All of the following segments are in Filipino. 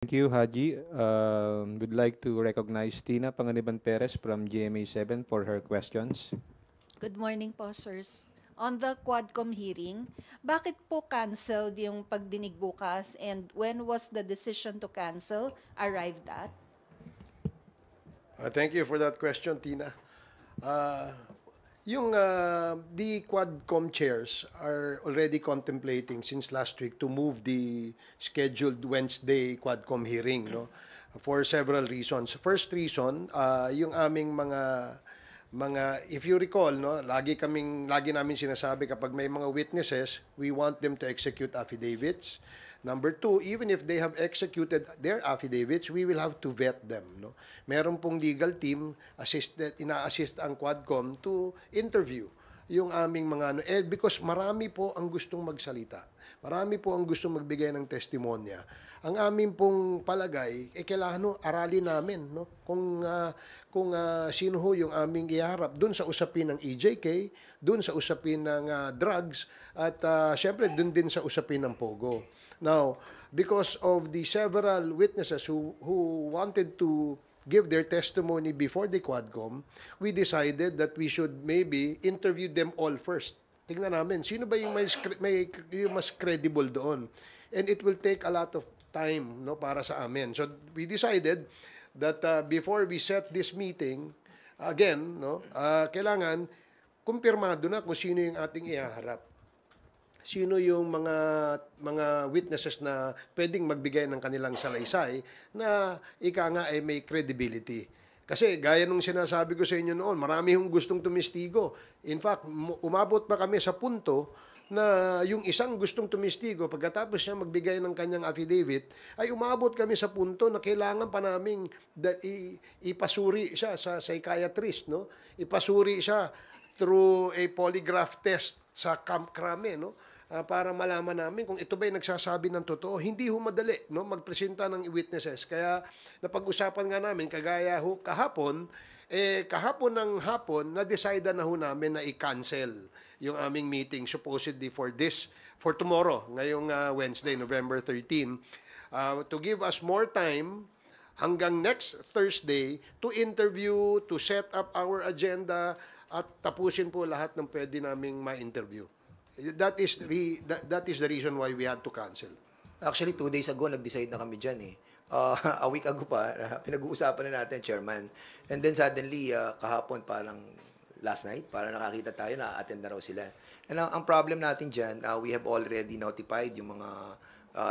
Thank you, Haji. Would like to recognize Tina Panganiban Perez from GMA7 for her questions. Good morning po, sirs. On the Quadcom hearing, bakit po canceled yung pagdinig bukas and when was the decision to cancel arrived at? Thank you for that question, Tina. Uh, the Quadcom chairs are already contemplating since last week to move the scheduled Wednesday Quadcom hearing, no, for several reasons. First reason, yung aming if you recall, no, lagi namin sinasabi kapag may mga witnesses, we want them to execute affidavits. Number two, even if they have executed their affidavits, we will have to vet them. No? Meron pong legal team, ina-assist ang Quadcom to interview yung aming mga because marami po ang gustong magsalita. Marami po ang gustong magbigay ng testimonya. Ang aming pong palagay, kailangan aralin namin kung sino ho yung aming iharap dun sa usapin ng EJK, dun sa usapin ng drugs, at syempre dun din sa usapin ng Pogo. Now, because of the several witnesses who wanted to give their testimony before the Quadcom, we decided that we should maybe interview them all first. Tingnan namin, sino ba yung yung mas credible doon? And it will take a lot of time, no, para sa amin. So we decided that before we set this meeting, again, no, kailangan kumpirmado na kung sino yung ating ihaharap. Sino yung mga witnesses na pwedeng magbigay ng kanilang salaysay na ika nga ay may credibility. Kasi gaya nung sinasabi ko sa inyo noon, marami yung gustong tumistigo. In fact, umabot pa kami sa punto na yung isang gustong tumistigo, pagkatapos siya magbigay ng kanyang affidavit, ay umabot kami sa punto na kailangan pa naming ipasuri siya sa psychiatrist, no? Ipasuri siya through a polygraph test sa Camp Crame, no? Para malaman namin kung ito ba yung nagsasabi ng totoo. Hindi ho madali, no, magpresenta ng witnesses. Kaya napag-usapan nga namin, kagaya ho kahapon ng hapon, na-decide na ho namin na i-cancel yung aming meeting supposedly for tomorrow, ngayong Wednesday, November 13, to give us more time hanggang next Thursday to interview, to set up our agenda, at tapusin po lahat ng pwede naming ma-interview. That is the reason why we had to cancel. Actually, 2 days ago, nag-decide na kami dyan eh. A week ago pa, pinag-uusapan na natin, Chairman. And then suddenly, kahapon parang last night, parang nakakita tayo na attend na raw sila. And ang problem natin dyan, we have already notified yung mga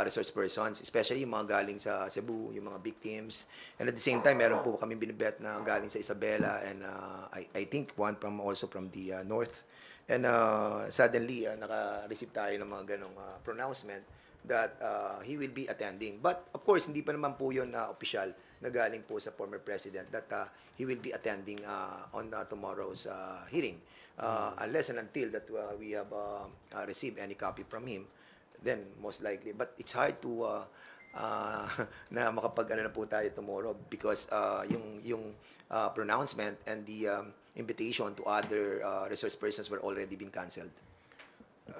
resource persons, especially yung mga galing sa Cebu, yung mga victims. And at the same time, meron po kami binibet na galing sa Isabela and I think one also from the north. And suddenly, naka-receive tayo ng mga ganong pronouncement that he will be attending. But of course, hindi pa naman po yun official na galing po sa former president that he will be attending on tomorrow's hearing. Unless and until that we have received any copy from him, then most likely. But it's hard to na makapag-ano na po tayo tomorrow because yung pronouncement and the invitation to other resource persons were already been canceled.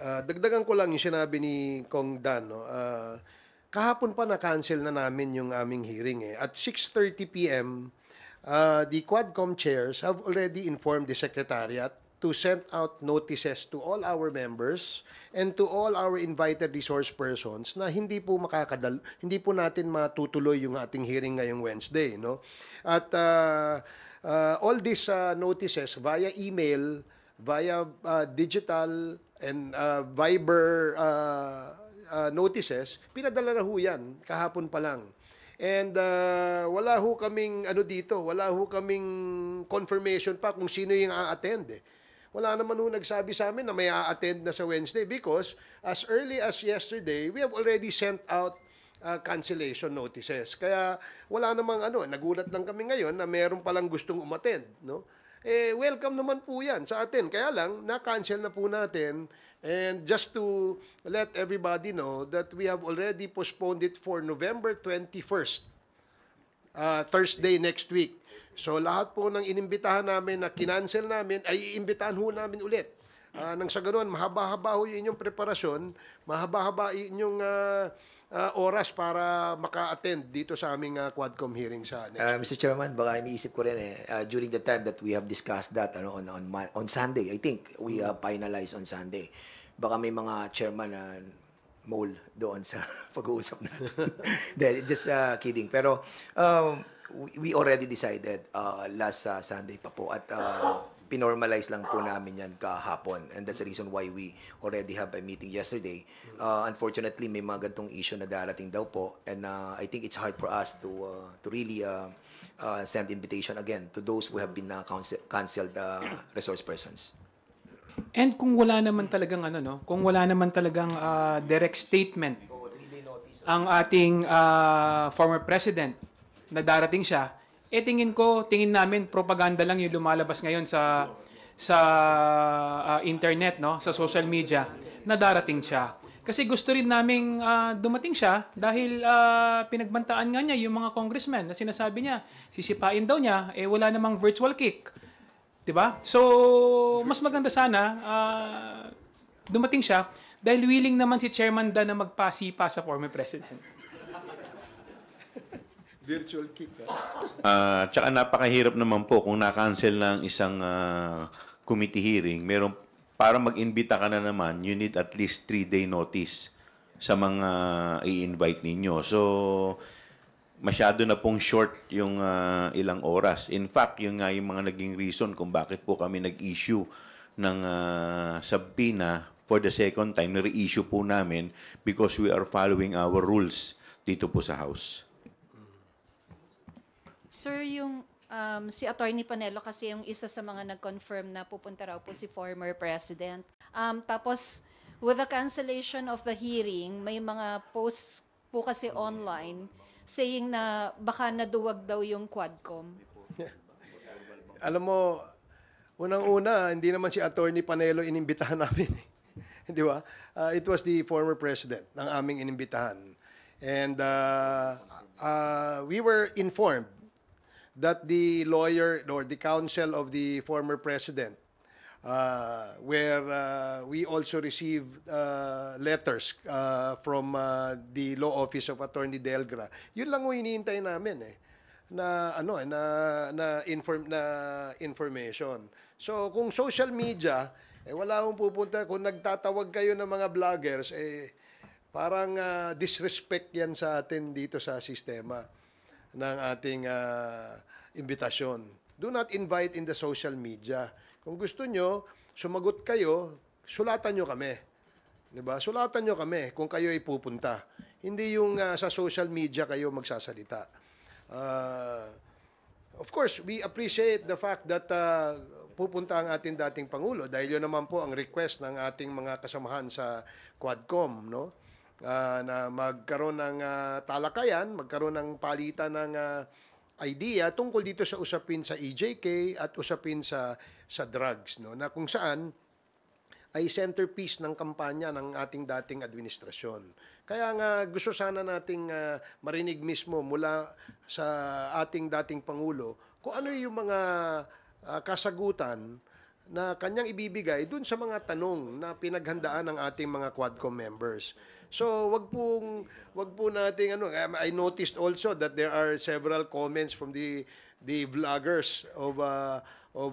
Dagdagan ko lang yung sinabi ni Kong Dan. No? Kahapon pa na-cancel na namin yung aming hearing. At 6:30 p.m., the Quadcom chairs have already informed the Secretariat to send out notices to all our members and to all our invited resource persons na hindi po natin matutuloy yung ating hearing ngayong Wednesday, no? At all these notices via email, via digital and Viber notices, pinadala na ho yan kahapon pa lang. And wala ho kaming wala ho kaming confirmation pa kung sino yung a-attend. Wala naman ho nagsabi sa amin na may a-attend na sa Wednesday because as early as yesterday, we have already sent out cancellation notices. Kaya wala namang nagulat lang kami ngayon na meron palang gustong umattend, no? Welcome naman po yan sa atin. Kaya lang, na-cancel na po natin. And just to let everybody know that we have already postponed it for November 21st, Thursday next week. So lahat po ng inimbitahan namin na kinancel namin, ay iimbitahan ho namin ulit. Nang sa ganoon, mahaba-haba ho yung inyong preparasyon, mahaba-haba yung oras para maka-attend dito sa aming Quadcom hearing sa next week. Mr. Chairman, baka iniisip ko rin during the time that we have discussed that on Sunday, I think we finalized on Sunday. Baka may mga chairman na mole doon sa pag-uusap natin. Just kidding. Pero we already decided last Sunday pa po at pinormalize lang po namin yan kahapon, and that's the reason why we already have a meeting yesterday. Unfortunately, may mga gantong issue na darating daw po, and I think it's hard for us to really send invitation again to those who have been canceled resource persons. And kung wala naman talagang kung wala naman talagang direct statement ang ating former president na darating siya, tingin namin propaganda lang yung lumalabas ngayon sa internet, no, sa social media na darating siya. Kasi gusto rin naming dumating siya dahil pinagbantaan nga niya yung mga congressmen na sinasabi niya, sisipain daw niya, wala namang virtual kick. 'Di ba? So, mas maganda sana dumating siya dahil willing naman si Chairman Dan na magpasipa sa former president. Virtual kick. Tsaka napakahirap naman po kung na-cancel ng isang committee hearing. Para mag-imbita ka na naman, you need at least 3-day notice sa mga i-invite ninyo. So, masyado na pong short yung ilang oras. In fact, yung mga naging reason kung bakit po kami nag-issue ng subpoena for the second time, na-reissue po namin because we are following our rules dito po sa House. Sir, yung si Attorney Panelo kasi yung isa sa mga nag-confirm na pupunta raw po si former president. Tapos, with the cancellation of the hearing, may mga posts po kasi online saying na baka naduwag daw yung Quadcom. Alam mo, unang-una, hindi naman si Attorney Panelo inimbitahan namin. Di ba? It was the former president ng aming inimbitahan. And we were informed that the lawyer or the counsel of the former president, where we also received letters from the law office of Attorney Delgra. Yun lang ang hinihintay namin na information. So kung social media, wala akong pupunta. Kung nagtatawag kayo ng mga vloggers, parang disrespect yan sa atin dito sa sistema ng ating imbitasyon. Do not invite in the social media. Kung gusto nyo, sumagot kayo, sulatan nyo kami. Diba? Sulatan nyo kami kung kayo ay pupunta. Hindi yung sa social media kayo magsasalita. Of course, we appreciate the fact that pupunta ang ating dating Pangulo dahil yun naman po ang request ng ating mga kasamahan sa Quadcom, no? Na magkaroon ng talakayan, magkaroon ng palitan ng idea tungkol dito sa usapin sa EJK at usapin sa drugs, no, na kung saan ay centerpiece ng kampanya ng ating dating administrasyon. Kaya nga gusto sana nating marinig mismo mula sa ating dating Pangulo kung ano yung mga kasagutan na kanyang ibibigay dun sa mga tanong na pinaghandaan ng ating mga Quadcom members. So, wag po nating I noticed also that there are several comments from the vloggers of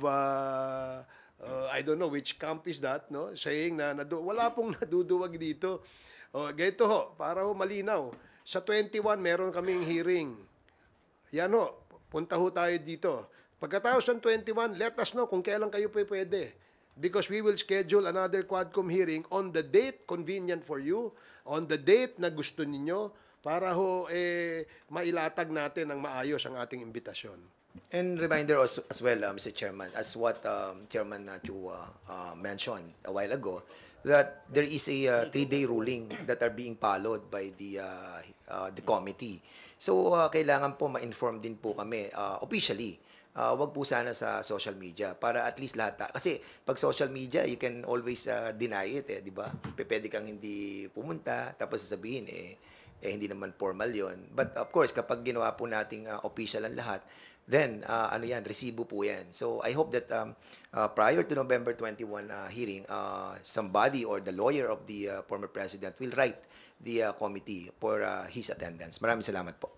I don't know which camp is that, no? Saying na wala pong naduduwag dito. Ganito ho, para ho malinaw. Sa 21 meron kaming hearing. Yan ho, punta ho tayo dito. Pagkatapos ng 21, let us know kung kailan kayo pwede. Because we will schedule another Quadcom hearing on the date convenient for you, on the date na gusto ninyo, para ho mailatag natin ng maayos ang ating imbitasyon. And reminder as well, Mr. Chairman, as what Chairman Chu mentioned a while ago, that there is a 3-day ruling that are being followed by the committee. So, kailangan po ma-inform din po kami officially. Wag po sana sa social media para at least lahat. Kasi pag social media, you can always deny it, di ba? Pwede kang hindi pumunta, tapos sasabihin, hindi naman formal yon. But of course, kapag ginawa po nating official ang lahat, then resibo po yan. So I hope that prior to November 21 hearing, somebody or the lawyer of the former president will write the committee for his attendance. Maraming salamat po.